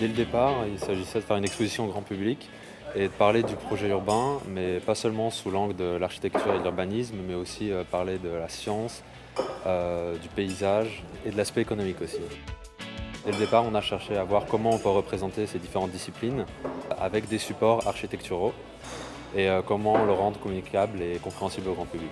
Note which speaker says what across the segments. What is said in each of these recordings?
Speaker 1: Dès le départ, il s'agissait de faire une exposition au grand public et de parler du projet urbain, mais pas seulement sous l'angle de l'architecture et de l'urbanisme, mais aussi parler de la science, du paysage et de l'aspect économique aussi. Dès le départ, on a cherché à voir comment on peut représenter ces différentes disciplines avec des supports architecturaux et comment le rendre communicable et compréhensible au grand public.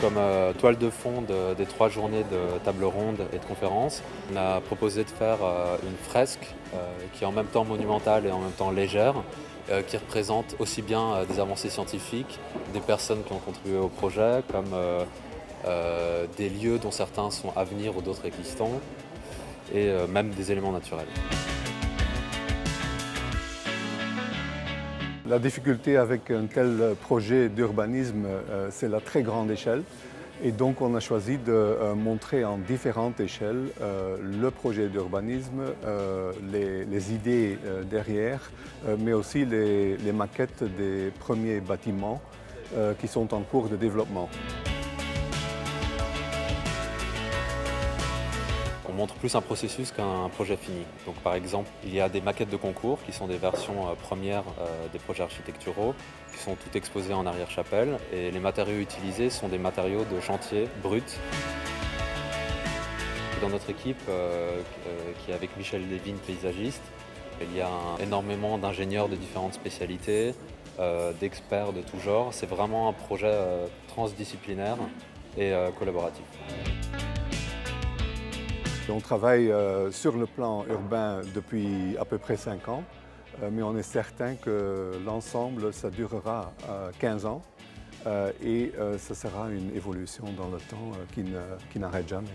Speaker 1: Comme toile de fond des 3 journées de table ronde et de conférences, on a proposé de faire une fresque qui est en même temps monumentale et en même temps légère, qui représente aussi bien des avancées scientifiques, des personnes qui ont contribué au projet, comme des lieux dont certains sont à venir ou d'autres existants, et même des éléments naturels.
Speaker 2: La difficulté avec un tel projet d'urbanisme, c'est la très grande échelle. Et donc on a choisi de montrer en différentes échelles le projet d'urbanisme, les idées derrière, mais aussi les maquettes des premiers bâtiments qui sont en cours de développement.
Speaker 1: On montre plus un processus qu'un projet fini. Donc, par exemple, il y a des maquettes de concours qui sont des versions premières des projets architecturaux qui sont toutes exposées en arrière-chapelle et les matériaux utilisés sont des matériaux de chantier bruts. Dans notre équipe, qui est avec Michel Lévin, paysagiste, il y a énormément d'ingénieurs de différentes spécialités, d'experts de tout genre. C'est vraiment un projet transdisciplinaire et collaboratif.
Speaker 2: On travaille sur le plan urbain depuis à peu près 5 ans, mais on est certain que l'ensemble, ça durera 15 ans et ça sera une évolution dans le temps qui n'arrête jamais.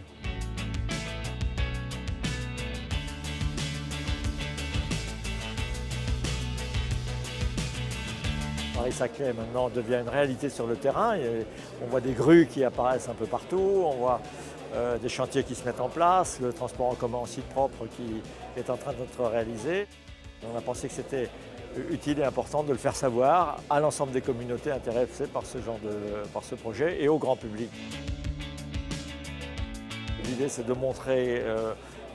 Speaker 3: Paris-Saclay maintenant devient une réalité sur le terrain. On voit des grues qui apparaissent un peu partout, on voit des chantiers qui se mettent en place, le transport en commun en site propre qui est en train d'être réalisé. On a pensé que c'était utile et important de le faire savoir à l'ensemble des communautés intéressées par ce projet et au grand public. L'idée, c'est de montrer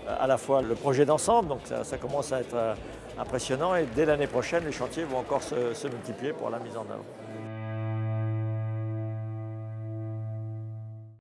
Speaker 3: à la fois le projet d'ensemble, donc ça commence à être impressionnant et dès l'année prochaine, les chantiers vont encore se multiplier pour la mise en œuvre.